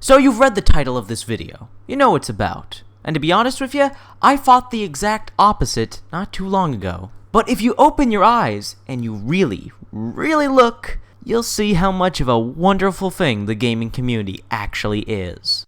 So you've read the title of this video. You know what it's about. And to be honest with you, I thought the exact opposite not too long ago. But if you open your eyes and you really look, you'll see how much of a wonderful thing the gaming community actually is.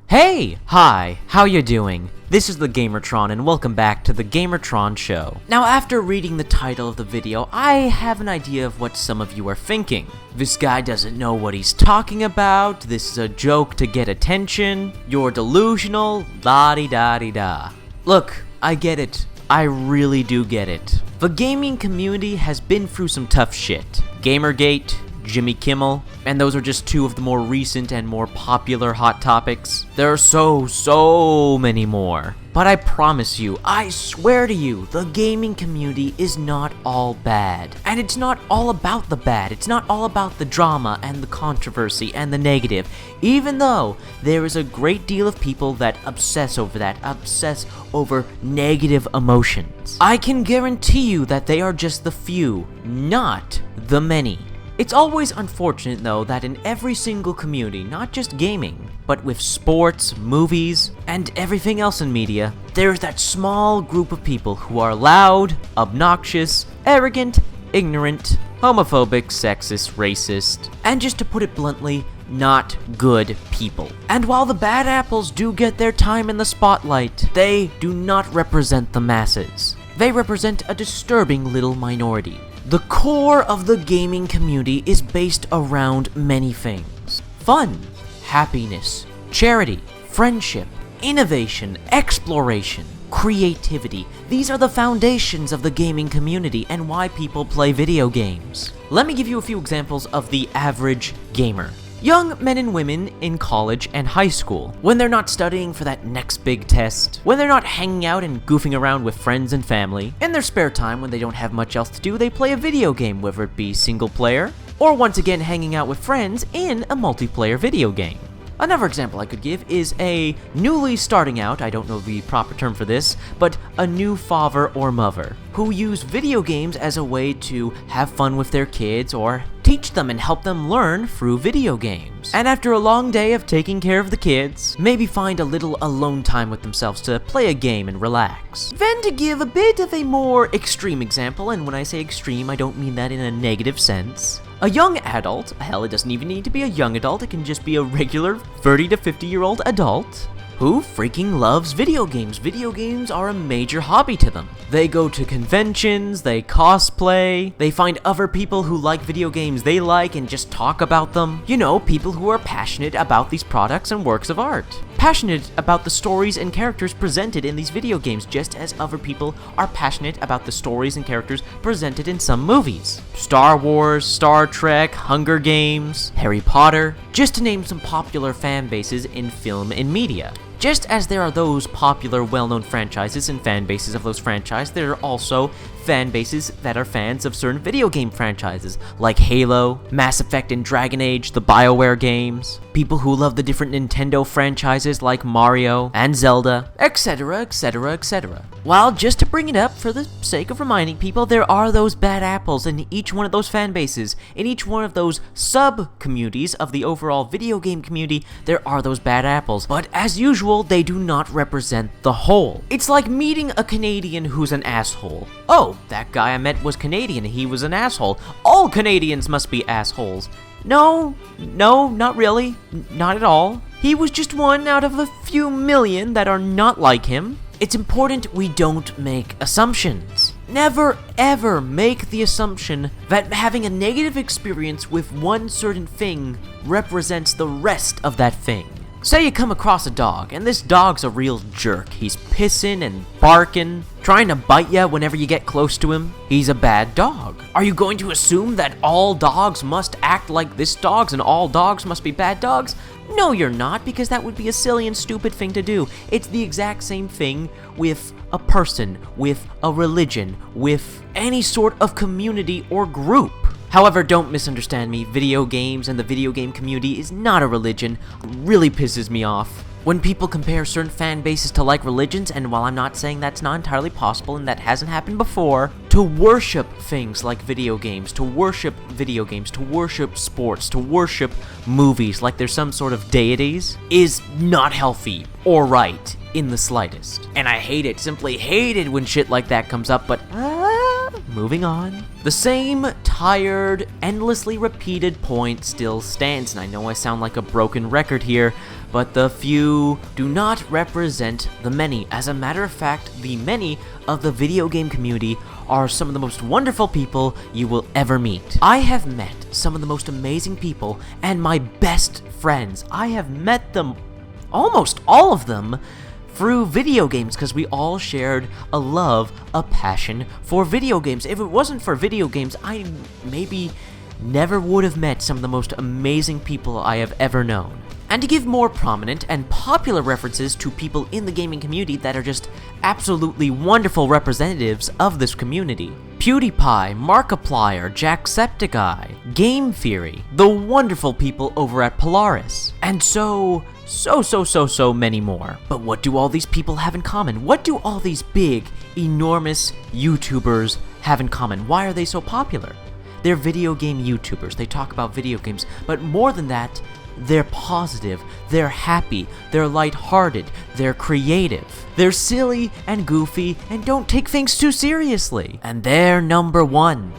Hey! Hi! How you doing? This is the Gamertron and welcome back to the Gamertron Show. Now after reading the title of the video, I have an idea of what some of you are thinking. This guy doesn't know what he's talking about, this is a joke to get attention, you're delusional, la-di-da-di-da. Look, I get it. I really do get it. The gaming community has been through some tough shit. Gamergate, Jimmy Kimmel, and those are just two of the more recent and more popular hot topics. There are so many more. But I promise you, I swear to you, the gaming community is not all bad. And it's not all about the bad, it's not all about the drama and the controversy and the negative, even though there is a great deal of people that obsess over that, obsess over negative emotions. I can guarantee you that they are just the few, not the many. It's always unfortunate though that in every single community, not just gaming, but with sports, movies, and everything else in media, there's that small group of people who are loud, obnoxious, arrogant, ignorant, homophobic, sexist, racist, and just to put it bluntly, not good people. And while the bad apples do get their time in the spotlight, they do not represent the masses. They represent a disturbing little minority. The core of the gaming community is based around many things. Fun, happiness, charity, friendship, innovation, exploration, creativity. These are the foundations of the gaming community and why people play video games. Let me give you a few examples of the average gamer. Young men and women in college and high school, when they're not studying for that next big test, when they're not hanging out and goofing around with friends and family, in their spare time when they don't have much else to do, they play a video game, whether it be single player, or once again hanging out with friends in a multiplayer video game. Another example I could give is a newly starting out, I don't know the proper term for this, but a new father or mother, who use video games as a way to have fun with their kids or teach them and help them learn through video games. And after a long day of taking care of the kids, maybe find a little alone time with themselves to play a game and relax. Then to give a bit of a more extreme example, and when I say extreme, I don't mean that in a negative sense. A young adult, hell, it doesn't even need to be a young adult, it can just be a regular 30 to 50-year-old adult, who freaking loves video games. Video games are a major hobby to them. They go to conventions, they cosplay, they find other people who like video games they like and just talk about them. You know, people who are passionate about these products and works of art. Passionate about the stories and characters presented in these video games, just as other people are passionate about the stories and characters presented in some movies. Star Wars, Star Trek, Hunger Games, Harry Potter, just to name some popular fan bases in film and media. Just as there are those popular, well-known franchises and fan bases of those franchises, there are also fan bases that are fans of certain video game franchises, like Halo, Mass Effect and Dragon Age, the BioWare games, people who love the different Nintendo franchises like Mario and Zelda, etc, etc, etc. While just to bring it up for the sake of reminding people, there are those bad apples in each one of those fan bases, in each one of those sub-communities of the overall video game community, there are those bad apples, but as usual, they do not represent the whole. It's like meeting a Canadian who's an asshole. Oh, that guy I met was Canadian, he was an asshole. All Canadians must be assholes. No, not really. Not at all. He was just one out of a few million that are not like him. It's important we don't make assumptions. Never ever make the assumption that having a negative experience with one certain thing represents the rest of that thing. Say you come across a dog, and this dog's a real jerk. He's pissing and barking, trying to bite you whenever you get close to him. He's a bad dog. Are you going to assume that all dogs must act like this dog's and all dogs must be bad dogs? No, you're not, because that would be a silly and stupid thing to do. It's the exact same thing with a person, with a religion, with any sort of community or group. However, don't misunderstand me, video games and the video game community is not a religion. It really pisses me off. When people compare certain fan bases to like religions, and while I'm not saying that's not entirely possible and that hasn't happened before, to worship things like video games, to worship sports, to worship movies like they're some sort of deities is not healthy or right in the slightest. And I hate it, simply hate it when shit like that comes up, but moving on. The same tired, endlessly repeated point still stands, and I know I sound like a broken record here, but the few do not represent the many. As a matter of fact, the many of the video game community are some of the most wonderful people you will ever meet. I have met some of the most amazing people and my best friends. I have met them, almost all of them, through video games, because we all shared a love, a passion for video games. If it wasn't for video games, I maybe never would have met some of the most amazing people I have ever known. And to give more prominent and popular references to people in the gaming community that are just absolutely wonderful representatives of this community: PewDiePie, Markiplier, Jacksepticeye, Game Theory, the wonderful people over at Polaris, and so many more. But what do all these people have in common? What do all these big, enormous YouTubers have in common? Why are they so popular? They're video game YouTubers. They talk about video games, but more than that, they're positive, they're happy, they're lighthearted, they're creative, they're silly and goofy and don't take things too seriously. And they're number one.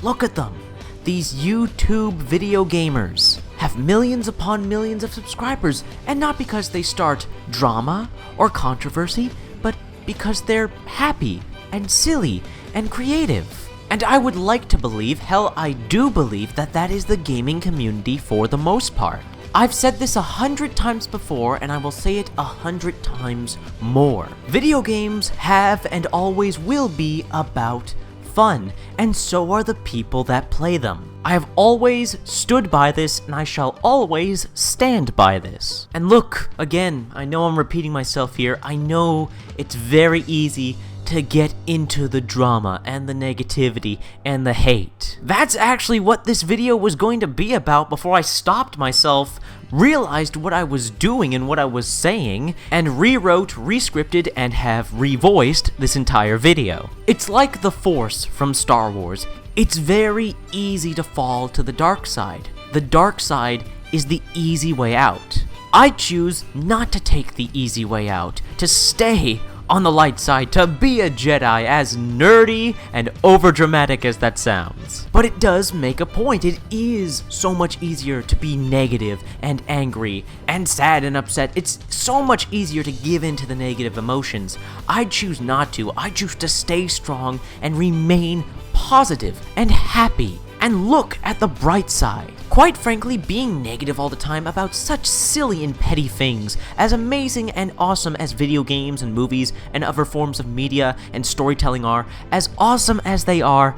Look at them. These YouTube video gamers have millions upon millions of subscribers, and not because they start drama or controversy, but because they're happy and silly and creative. And I would like to believe, hell, I do believe, that that is the gaming community for the most part. I've said this 100 times before, and I will say it 100 times more. Video games have and always will be about fun, and so are the people that play them. I have always stood by this, and I shall always stand by this. And look, again, I know I'm repeating myself here. I know it's very easy to get into the drama and the negativity and the hate. That's actually what this video was going to be about before I stopped myself, realized what I was doing and what I was saying, and rewrote, rescripted, and have revoiced this entire video. It's like the Force from Star Wars. It's very easy to fall to the dark side. The dark side is the easy way out. I choose not to take the easy way out, to stay on the light side, to be a Jedi, as nerdy and overdramatic as that sounds. But it does make a point. It is so much easier to be negative and angry and sad and upset. It's so much easier to give in to the negative emotions. I choose not to. I choose to stay strong and remain positive and happy and look at the bright side. Quite frankly, being negative all the time about such silly and petty things, as amazing and awesome as video games and movies and other forms of media and storytelling are, as awesome as they are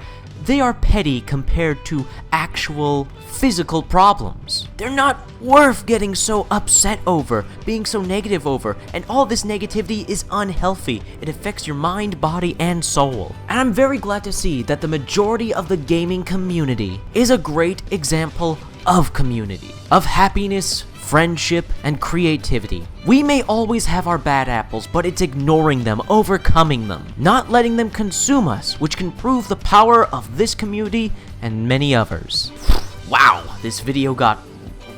petty compared to actual physical problems. They're not worth getting so upset over, being so negative over, and all this negativity is unhealthy. It affects your mind, body, and soul. And I'm very glad to see that the majority of the gaming community is a great example of community, of happiness, friendship, and creativity. We may always have our bad apples, but it's ignoring them, overcoming them, not letting them consume us, which can prove the power of this community and many others. Wow, this video got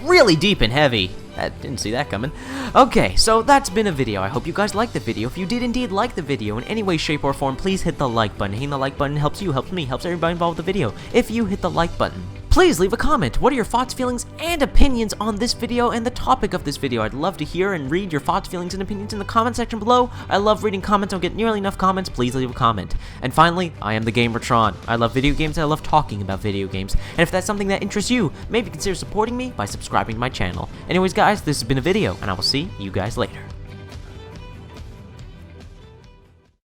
really deep and heavy. I didn't see that coming. Okay, so that's been a video. I hope you guys liked the video. If you did indeed like the video in any way, shape, or form, please hit the like button. Hitting the like button helps you, helps me, helps everybody involved with the video. If you hit the like button, please leave a comment. What are your thoughts, feelings, and opinions on this video and the topic of this video? I'd love to hear and read your thoughts, feelings, and opinions in the comment section below. I love reading comments. I don't get nearly enough comments. Please leave a comment. And finally, I am the Gamertron. I love video games, and I love talking about video games. And if that's something that interests you, maybe consider supporting me by subscribing to my channel. Anyways, guys, this has been a video, and I will see you guys later.